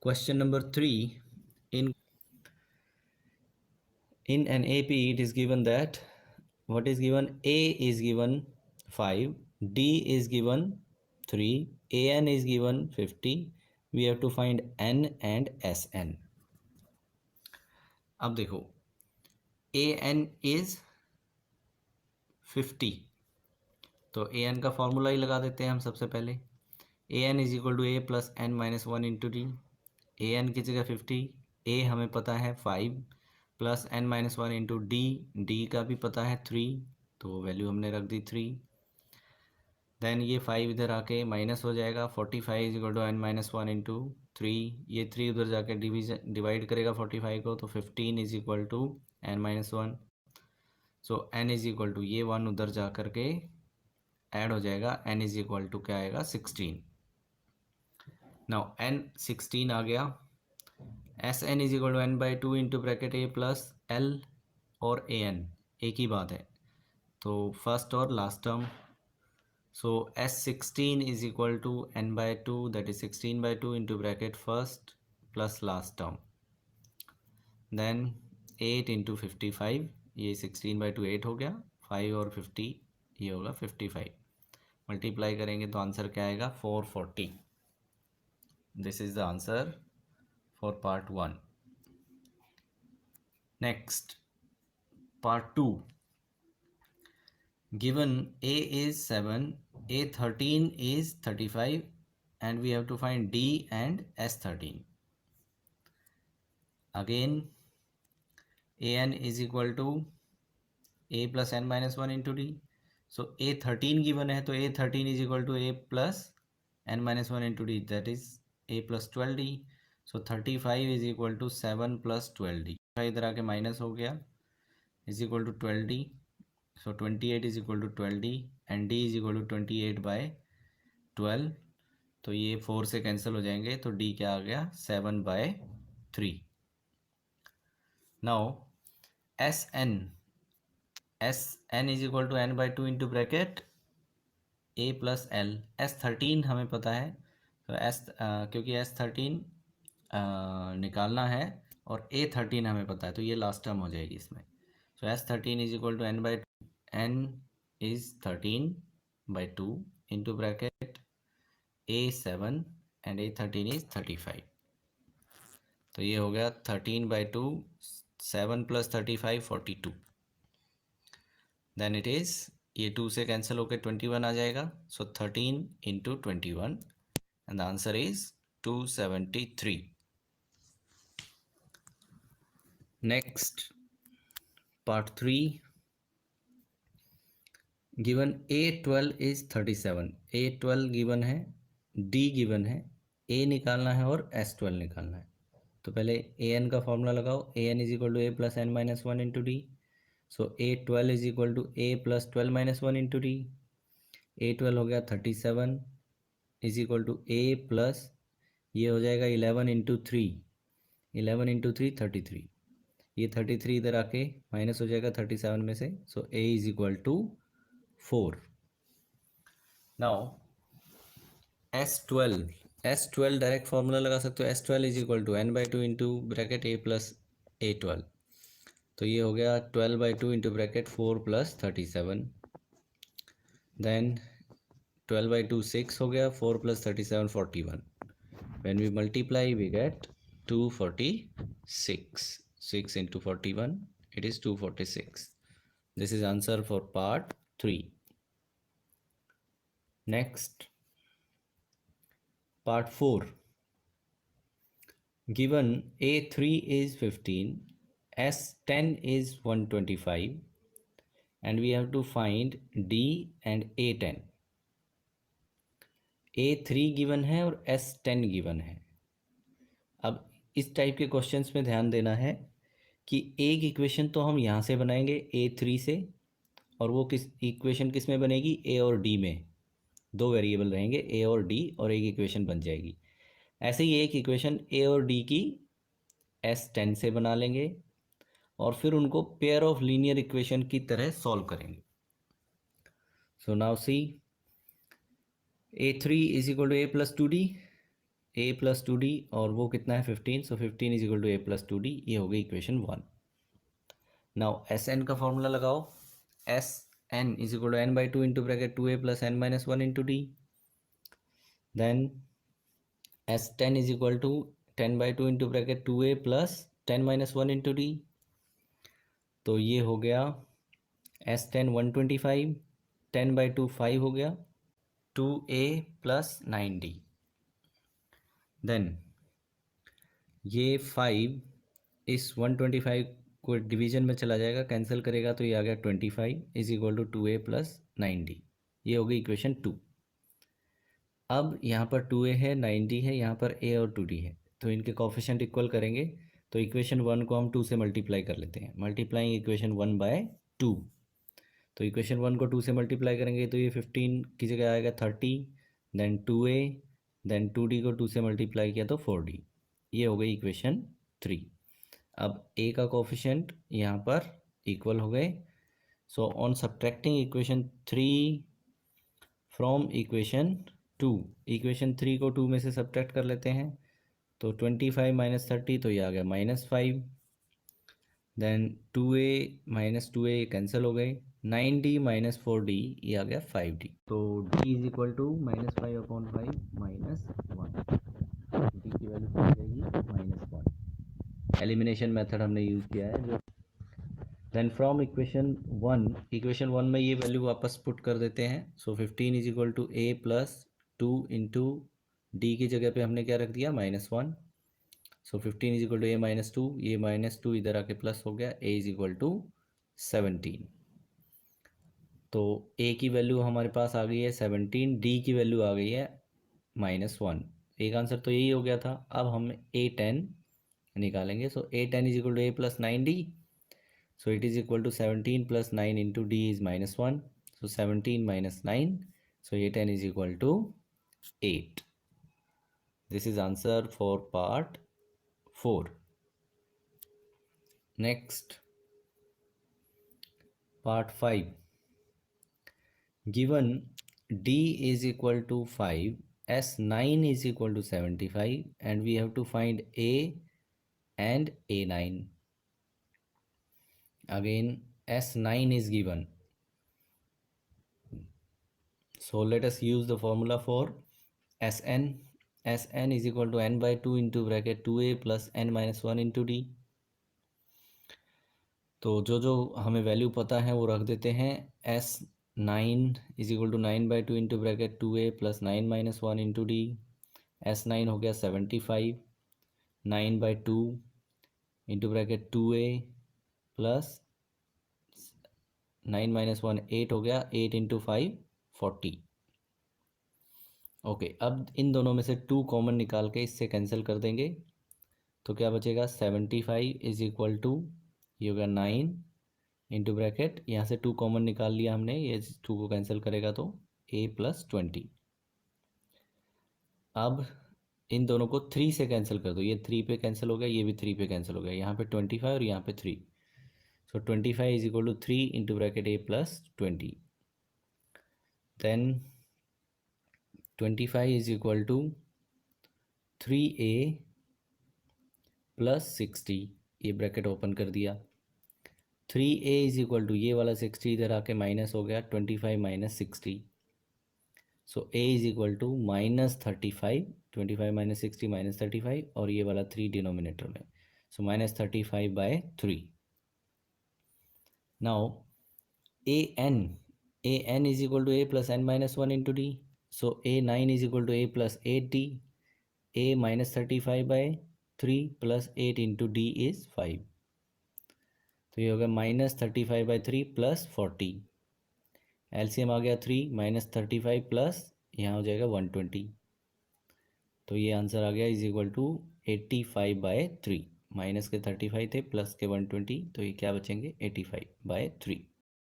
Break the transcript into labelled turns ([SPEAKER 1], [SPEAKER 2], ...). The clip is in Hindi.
[SPEAKER 1] Question number 3. In an AP, it is given that what is given? A is given 5, D is given 3, AN is given 50. We have to find N and SN. अब देखो, AN is 50, तो AN का फॉर्मूला ही लगा देते हैं हम सबसे पहले. AN is equal to A plus N minus 1 into D. AN की जगह 50, A हमें पता है 5 plus N minus 1 into D का भी पता है 3, तो वैल्यू हमने रख दी 3. देन ये 5 इधर आके माइनस हो जाएगा. 45 is equal to N minus 1 into 3. ये 3 उधर जाके डिवाइड करेगा 45 को, तो 15 is equal to N minus 1. So N is equal to ये 1 उधर जा करके ऐड हो जाएगा. N इज इक्वल टू क्या आएगा? 16. नाउ N 16 आ गया. SN is equal to N by 2 into bracket A plus L और AN एक ही बात है, तो फर्स्ट और last term. So S16 is equal to N by 2, that is 16 by 2 into bracket first plus last term. Then 8 into 55, ये 16 बाई 2 8 हो गया. 5 और 50 ये होगा 55. मल्टीप्लाई करेंगे तो आंसर क्या आएगा? 440. This is the answer for part 1. Next, part 2. Given A is 7, A13 is 35, and we have to find D and S13. Again, AN is equal to A plus N minus 1 into D. So A13 given है, तो A13 is equal to A plus N minus 1 into D, that is A plus 12D. So 35 is equal to 7 plus 12D. इधर आके माइनस हो गया, is equal to 12D. So 28 is equal to 12D and D is equal to 28 by 12. तो ये 4 से कैंसिल हो जाएंगे, तो D क्या आ गया? 7 by 3. Now SN is equal to N by 2 into bracket A plus L. S13 हमें पता है, तो क्योंकि S13 निकालना है और A13 हमें पता है, तो ये लास्ट टर्म हो जाएगी इसमें. So S13 is equal to N by N is 13 by 2 into bracket A7 and A13 is 35. तो ये हो गया 13 by 2, 7 plus 35 42. Then it is, ये 2 से कैंसिल होकर 21 आ जाएगा. So 13 into 21 and the answer is 273. Next, part 3. Given A12 is 37. A12 given है, D गिवन है, A निकालना है और S12 निकालना है. तो पहले AN का फॉर्मूला लगाओ. AN is equal to A plus N minus 1 into D. So A12 is equal to A plus 12 minus 1 into D. A12 हो गया 37 is equal to A plus, ये हो जाएगा 11 इंटू 3. 11 इंटू 3 33. ये 33 इधर आके माइनस हो जाएगा 37 में से. So A is equal to 4. Now S12 direct formula लगा सकते हो. S12 is equal to N by 2 into bracket A plus A12. तो ये हो गया 12 by 2 into bracket 4 plus 37. Then 12 by 2 6 हो गया, 4 plus 37 41. When we multiply we get 246. 6 into 41, it is 246. This is answer for part 3. Next, part 4. Given A3 is 15, S10 is 125 and we have to find D and A10. A3 given है और S10 गिवन है. अब इस टाइप के क्वेश्चंस में ध्यान देना है कि एक इक्वेशन तो हम यहाँ से बनाएंगे A3 से, और वो इक्वेशन किस में बनेगी? A और D में. 2 वेरिएबल रहेंगे A और D, और एक इक्वेशन बन जाएगी. ऐसे ही एक इक्वेशन A और D की S10 से बना लेंगे और फिर उनको पेयर ऑफ लीनियर इक्वेशन की तरह सॉल्व करेंगे. So now see, A3 is equal to A plus 2D. A plus two D और वो कितना है 15, so 15 is equal to A plus two D. ये हो गई इक्वेशन 1। नाउ एस एन का फॉर्मूला लगाओ। S N is equal to N by two into bracket two A plus N minus one into D. Then S ten is equal to 10 by two into bracket two A plus 10 minus one into D. तो ये हो गया एस टेन 125, 10 बाई टू 5 हो गया, 2a प्लस 9d। देन ये 5 इस 125 को डिवीजन में चला जाएगा, कैंसिल करेगा तो ये आ गया 25 is equal to 2a plus 9d। ये हो गई इक्वेशन 2। अब यहाँ पर 2a है, 9d है, यहाँ पर a और 2d है, तो इनके कोफिशिएंट इक्वल करेंगे। तो इक्वेशन 1 को हम 2 से मल्टीप्लाई कर लेते हैं। Multiplying equation 1 by 2। तो इक्वेशन 1 को 2 से मल्टीप्लाई करेंगे तो ये 15 की जगह आएगा 30, देन 2a, देन 2d को 2 से मल्टीप्लाई किया तो 4d। ये हो गई इक्वेशन 3। अब a का कोफिशिएंट यहाँ पर इक्वल हो गए। So on subtracting equation 3 from equation 2, equation 3 को 2 में से सब्ट्रैक्ट कर लेते हैं। तो 25 माइनस 30, तो ये आ गया -5। Then 2a minus 2a cancel हो गए, 9d माइनस 4d, ये आ गया 5d। तो d is equal to -5/5 minus 1। d की वैल्यू क्या आ जाएगी -1। एलिमिनेशन मेथड हमने यूज़ किया है जो। देन फ्रॉम इक्वेशन 1 में ये वैल्यू वापस पुट कर देते हैं। So 15 is equal to a plus 2 into D की जगह पे हमने क्या रख दिया -1। So 15 is equal to a minus 2, ये -2 इधर आके प्लस हो गया, a इज इक्वल टू 17। तो a की वैल्यू हमारे पास आ गई है 17, d की वैल्यू आ गई है -1। एक आंसर तो यही हो गया था। अब हम a10 निकालेंगे। So a10 is equal to a plus 9d। So it is equal to 17 plus 9 into d is -1. So 17 minus 9. So a10 is equal to 8. This is answer for part 4. Next, part 5. Given d is equal to 5, s9 is equal to 75, and we have to find a and a9. Again, s9 is given. So let us use the formula for Sn. Sn is equal to n by 2 into bracket 2a plus n minus 1 into d. तो जो जो हमें वैल्यू पता है वो रख देते हैं। S9 is equal to 9 by 2 into bracket 2a plus 9 minus 1 into D. S9 हो गया 75, 9 by 2 into bracket 2a plus 9 minus 1 8 हो गया, 8 इंटू 5 40। ओके, अब इन दोनों में से 2 कॉमन निकाल के इससे कैंसिल कर देंगे। तो क्या बचेगा 75 इज इक्वल टू, ये होगा 9 इंटू ब्रैकेट, यहाँ से 2 कॉमन निकाल लिया हमने, ये 2 को कैंसिल करेगा तो a प्लस 20। अब इन दोनों को 3 से कैंसिल कर दो। ये 3 पे कैंसिल हो गया, ये भी 3 पे कैंसिल हो गया, यहाँ पे 25 और यहाँ पे 3। So 25 is equal to 3 into bracket a plus 20। Then 25 is equal to 3a plus 60, ये ब्रैकेट ओपन कर दिया। 3a इज इक्वल टू, ये वाला 60 इधर आके माइनस हो गया, 25 minus 60। So a is equal to -35, 25 minus 60 minus 35, और ये वाला 3 डिनोमिनेटर में, so -35/3। Now an is equal to a plus n minus 1 into D. So a9 is equal to a plus 8d। a -35/3 plus 8 into D is 5। तो ये होगा -35/3 प्लस 40। एलसीएम आ गया 3, -35 प्लस यहाँ हो जाएगा 120। तो ये आंसर आ गया इज इक्वल टू 85/3। माइनस के 35 थे, प्लस के 120, तो ये क्या बचेंगे 85/3।